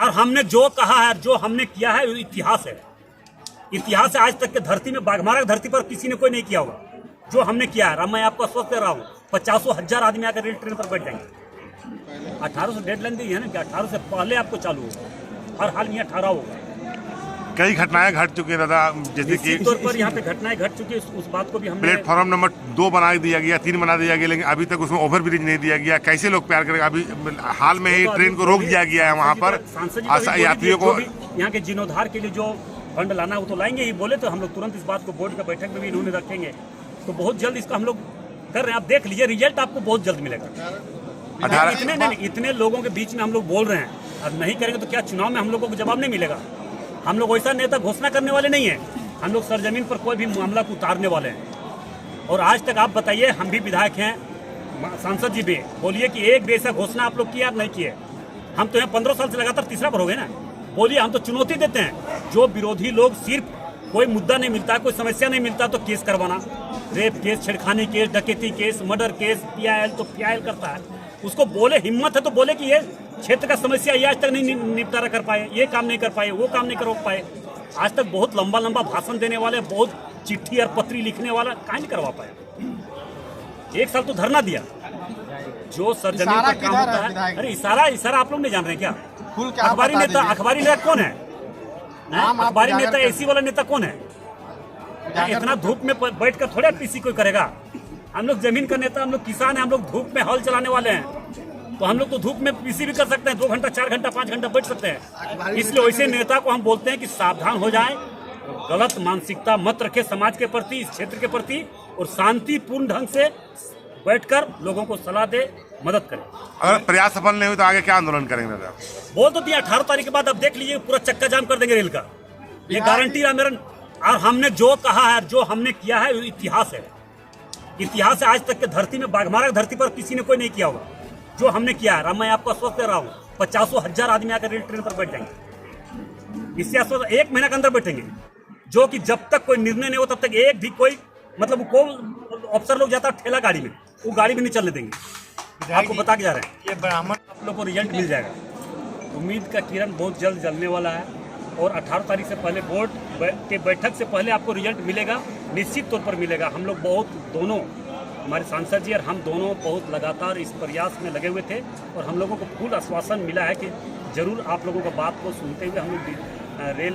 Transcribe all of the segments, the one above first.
और हमने जो कहा है, जो हमने किया है, इतिहास है। इतिहास है, आज तक के धरती में, बाघमारा की धरती पर किसी ने कोई नहीं किया होगा जो हमने किया है। मैं आपको आश्वस्त दे रहा हूँ, 50,000 आदमी आकर रेल ट्रेन पर बैठ जाएंगे। 18 से डेडलाइन दी है ना कि 18 से पहले आपको चालू होगा। हर हाल में 18 होगा। कई घटनाएं घट चुकी है दादा, जैसे कि तौर पर यहाँ पे घटनाएं घट चुकी है। उस बात को भी हमने प्लेटफॉर्म नंबर 2 बना दिया गया, 3 बना दिया गया, लेकिन अभी तक उसमें ओवर ब्रिज नहीं दिया गया। कैसे लोग प्यार करेंगे? अभी हाल में ही ट्रेन को रोक दिया गया है वहाँ पर यात्रियों को। यहाँ के जीर्णोद्धार के लिए जो फंड लाना है वो तो लाएंगे ही बोले, तो हम लोग तुरंत इस बात को बोर्ड का बैठक में भी इन्होंने रखेंगे। तो बहुत जल्द इसका हम लोग कर रहे हैं। आप देख लीजिए, रिजल्ट आपको बहुत जल्द मिलेगा। इतने लोगों के बीच में हम लोग बोल रहे हैं, अब नहीं करेंगे तो क्या चुनाव में हम लोगों को जवाब नहीं मिलेगा? हम लोग वैसा नेता घोषणा करने वाले नहीं है। हम लोग सरजमीन पर कोई भी मामला को उतारने वाले हैं। और आज तक आप बताइए, हम भी विधायक हैं, सांसद जी भी, बोलिए कि एक भी ऐसा घोषणा आप लोग किया नहीं किए। हम तो यहाँ 15 साल से लगातार तीसरा पर हो गए ना। बोलिए, हम तो चुनौती देते हैं। जो विरोधी लोग सिर्फ कोई मुद्दा नहीं मिलता, कोई समस्या नहीं मिलता तो केस करवाना, रेप केस, छेड़खानी केस, डकैती केस, मर्डर केस, PIL तो PIL करता है। उसको बोले, हिम्मत है तो बोले कि ये क्षेत्र का समस्या ये आज तक नहीं निपटारा कर पाए, ये काम नहीं कर पाए, वो काम नहीं कर पाए। आज तक बहुत लंबा लंबा भाषण देने वाले, बहुत चिट्ठी और पत्री लिखने वाला कहाँ नहीं करवा पाया। 1 साल तो धरना दिया। जो सरजमीन पर काम होता है, अरे इशारा आप लोग नहीं जान रहे क्या? अखबारी नेता कौन है? अखबारी नेता, एसी वाला नेता कौन है? इतना धूप में बैठकर थोड़े पीसी कोई करेगा। हम लोग जमीन का नेता, हम लोग किसान हैं, हम लोग धूप में हल चलाने वाले हैं। तो हम लोग तो धूप में पीसी भी कर सकते हैं, 2 घंटा, 4 घंटा, 5 घंटा बैठ सकते हैं। इसलिए वैसे नेता को हम बोलते हैं कि सावधान हो जाएं, गलत मानसिकता मत रखें समाज के प्रति, इस क्षेत्र के प्रति, और शांतिपूर्ण ढंग से बैठकर लोगों को सलाह दे, मदद करें। अगर प्रयास सफल नहीं हुई तो आगे क्या आंदोलन करेंगे दादा? बोल तो दिया, 18 तारीख के बाद अब देख लीजिए, पूरा चक्का जाम कर देंगे रेल का। ये गारंटी है मेरा। और हमने जो कहा है, जो हमने किया है, इतिहास है। इतिहास है, आज तक के धरती में, बाघमारा की धरती पर किसी ने कोई नहीं किया होगा जो हमने किया है। मैं आपको आश्वस्त दे रहा हूँ, 50,000 आदमी आकर रेल ट्रेन पर बैठ जाएंगे। इससे आश्वस्त 1 महीना के अंदर बैठेंगे। जो कि जब तक कोई निर्णय नहीं हो तब तक एक भी कोई, मतलब कोई अफसर लोग जाता है ठेला गाड़ी में, वो गाड़ी भी नहीं चलने देंगे। आपको बता के जा रहे हैं, ये ब्राह्मण आप लोग को रिजल्ट मिल जाएगा। उम्मीद का किरण बहुत जल्द जलने वाला है। और 18 तारीख से पहले बोर्ड के बैठक से पहले आपको रिजल्ट मिलेगा, निश्चित तौर पर मिलेगा। हम लोग बहुत, दोनों हमारे सांसद जी और हम दोनों बहुत लगातार इस प्रयास में लगे हुए थे। और हम लोगों को फुल आश्वासन मिला है कि जरूर आप लोगों का बात को सुनते हुए हम लोग रेल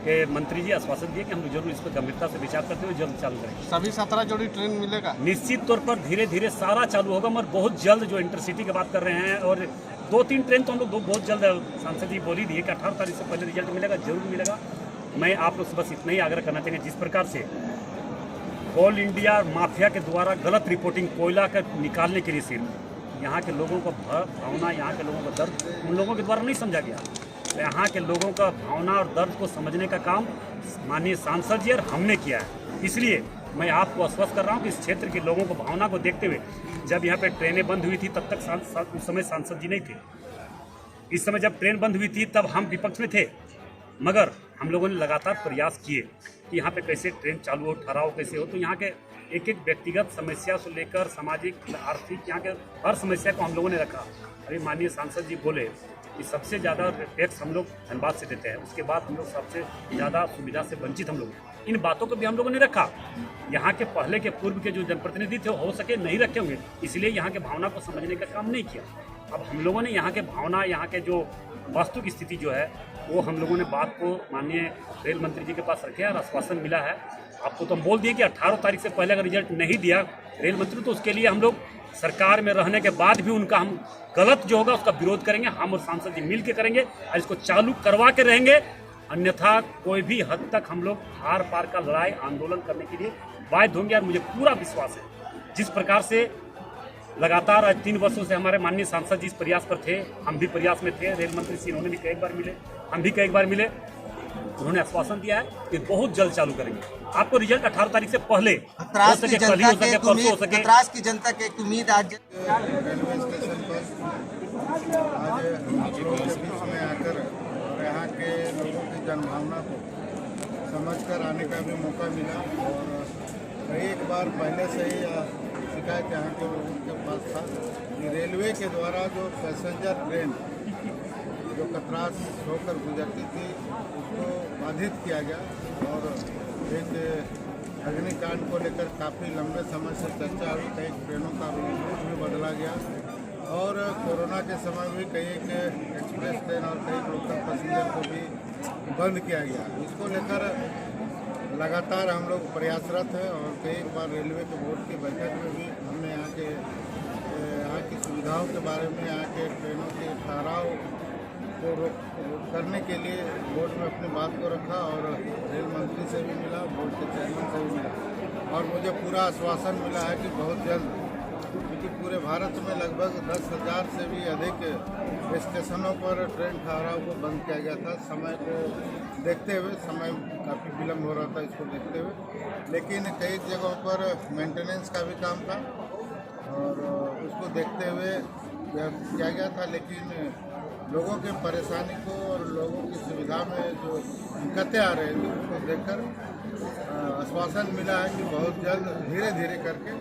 के मंत्री जी आश्वासन दिए कि हम लोग जरूर इस पर गंभीरता से विचार करते हुए जल्द चालू करेंगे। सभी 17 जोड़ी ट्रेन मिलेगा निश्चित तौर पर, धीरे धीरे सारा चालू होगा। मगर बहुत जल्द, जो इंटरसिटी की बात कर रहे हैं, और 2-3 ट्रेन तो हम लोग बहुत जल्द, सांसद जी बोली दिए कि 18 तारीख से पहले रिजल्ट मिलेगा, जरूर मिलेगा। मैं आप लोग से बस इतना ही आग्रह करना चाहेंगे, जिस प्रकार से ऑल इंडिया माफिया के द्वारा गलत रिपोर्टिंग, कोयला का निकालने के लिए सिर्फ यहाँ के लोगों को भावना, यहाँ के लोगों का दर्द उन लोगों के द्वारा नहीं समझा गया। तो यहाँ के लोगों का भावना और दर्द को समझने का काम माननीय सांसद जी और हमने किया है। इसलिए मैं आपको आश्वस्त कर रहा हूँ कि इस क्षेत्र के लोगों को भावना को देखते हुए, जब यहाँ पे ट्रेनें बंद हुई थी तब तक उस समय सांसद जी नहीं थे। इस समय जब ट्रेन बंद हुई थी तब हम विपक्ष में थे, मगर हम लोगों ने लगातार प्रयास किए कि यहाँ पे कैसे ट्रेन चालू हो, ठहराव कैसे हो। तो यहाँ के एक एक व्यक्तिगत समस्या से लेकर सामाजिक, आर्थिक, यहाँ के हर समस्या को हम लोगों ने रखा। अभी माननीय सांसद जी बोले कि सबसे ज़्यादा टैक्स हम लोग धनबाद से देते हैं, उसके बाद हम लोग सबसे ज़्यादा सुविधा से वंचित हम लोग। इन बातों को भी हम लोगों ने रखा। यहाँ के पहले के पूर्व के जो जनप्रतिनिधि थे हो सके नहीं रखे होंगे, इसलिए यहाँ के भावना को समझने का काम नहीं किया। अब हम लोगों ने यहाँ के भावना, यहाँ के जो वास्तविक स्थिति जो है, वो हम लोगों ने बात को माननीय रेल मंत्री जी के पास रखे और आश्वासन मिला है। आपको तो हम बोल दिए कि 18 तारीख से पहले अगर रिजल्ट नहीं दिया रेल मंत्री, तो उसके लिए हम लोग सरकार में रहने के बाद भी उनका हम गलत जो होगा उसका विरोध करेंगे। हम और सांसद जी मिल के करेंगे और इसको चालू करवा के रहेंगे। अन्यथा कोई भी हद तक हम लोग हार पार का लड़ाई, आंदोलन करने के लिए बाध्य होंगे। और मुझे पूरा विश्वास है, जिस प्रकार से लगातार आज 3 वर्षों से हमारे माननीय सांसद जी इस प्रयास पर थे, हम भी प्रयास में थे। रेल मंत्री जी उन्होंने भी कई बार मिले, हम भी कई बार मिले। उन्होंने आश्वासन दिया है कि बहुत जल्द चालू करेंगे। आपको रिजल्ट 18 तारीख से पहले हो सके, कल ही हो सके, परसों हो सके। खतरास की जनता की एक उम्मीद आज रेलवे स्टेशन पर आप लोगों के बीच में आकर और यहाँ के लोगों की जनभावना को समझकर आने का भी मौका मिला। और एक बार पहले से ही शिकायत यहाँ के लोगों के पास था कि रेलवे के द्वारा जो पैसेंजर ट्रेन जो कतरास होकर गुजरती थी उसको बाधित किया गया और एक अग्निकांड को लेकर काफ़ी लंबे समय से चर्चा हुई। कई ट्रेनों का रूट भी बदला गया और कोरोना के समय भी कई एक एक्सप्रेस ट्रेन और कई लोकल पैसेंजर को भी बंद किया गया। इसको लेकर लगातार हम लोग प्रयासरत हैं और कई बार रेलवे के बोर्ड की बैठक में भी हमने यहाँ की सुविधाओं के बारे में, यहाँ के ट्रेनों के ठहराव को करने के लिए बोर्ड में अपनी बात को रखा और रेल मंत्री से भी मिला, बोर्ड के चेयरमैन से भी मिला और मुझे पूरा आश्वासन मिला है कि बहुत जल्द, क्योंकि पूरे भारत में लगभग 10,000 से भी अधिक स्टेशनों पर ट्रेन ठहराव को बंद किया गया था। समय को देखते हुए, समय काफ़ी विलम्ब हो रहा था इसको देखते हुए, लेकिन कई जगहों पर मेंटेनेंस का भी काम था और उसको देखते हुए किया गया था। लेकिन लोगों के परेशानी को और लोगों की सुविधा में जो दिक्कतें आ रही थी उसको देखकर आश्वासन मिला है कि बहुत जल्द धीरे धीरे करके,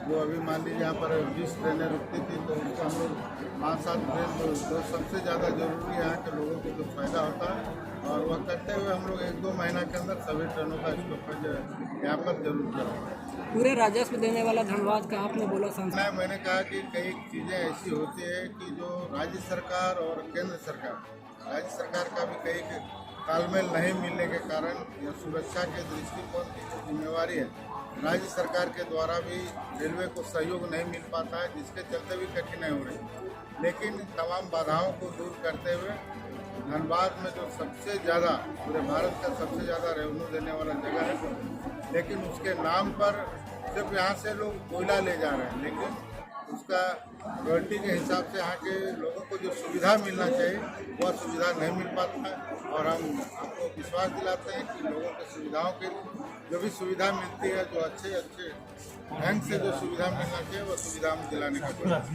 जो अभी मान लीजिए यहाँ पर 20 ट्रेनें रुकती थी तो उनको हम लोग 5-7 ट्रेन जो सबसे ज़्यादा जरूरी है यहाँ के लोगों को जो फायदा होता है और वह करते हुए हम लोग 1-2 महीना के अंदर सभी ट्रेनों का स्टॉपेज यहाँ पर जरूर करेंगे। पूरे राजस्व देने वाला धनबाद का आपने बोला सांसद। मैंने कहा कि कई चीज़ें ऐसी होती है कि जो राज्य सरकार और केंद्र सरकार, राज्य सरकार का भी कई तालमेल नहीं मिलने के कारण या सुरक्षा के दृष्टिकोण की जो जिम्मेवारी है राज्य सरकार के द्वारा भी रेलवे को सहयोग नहीं मिल पाता है, जिसके चलते भी कठिनाई हो रही। लेकिन तमाम बाधाओं को दूर करते हुए धनबाद में जो सबसे ज़्यादा, पूरे भारत का सबसे ज़्यादा रेवेन्यू देने वाला जगह है, लेकिन उसके नाम पर सिर्फ यहाँ से लोग कोयला ले जा रहे हैं, लेकिन उसका रॉयल्टी के हिसाब से यहाँ के लोगों को जो सुविधा मिलना चाहिए वह सुविधा नहीं मिल पाता है। और हम आपको विश्वास दिलाते हैं कि लोगों की सुविधाओं के जो भी सुविधा मिलती है, जो अच्छे ढंग से जो सुविधा मिलना चाहिए वह सुविधा हम दिलाने का प्रयास।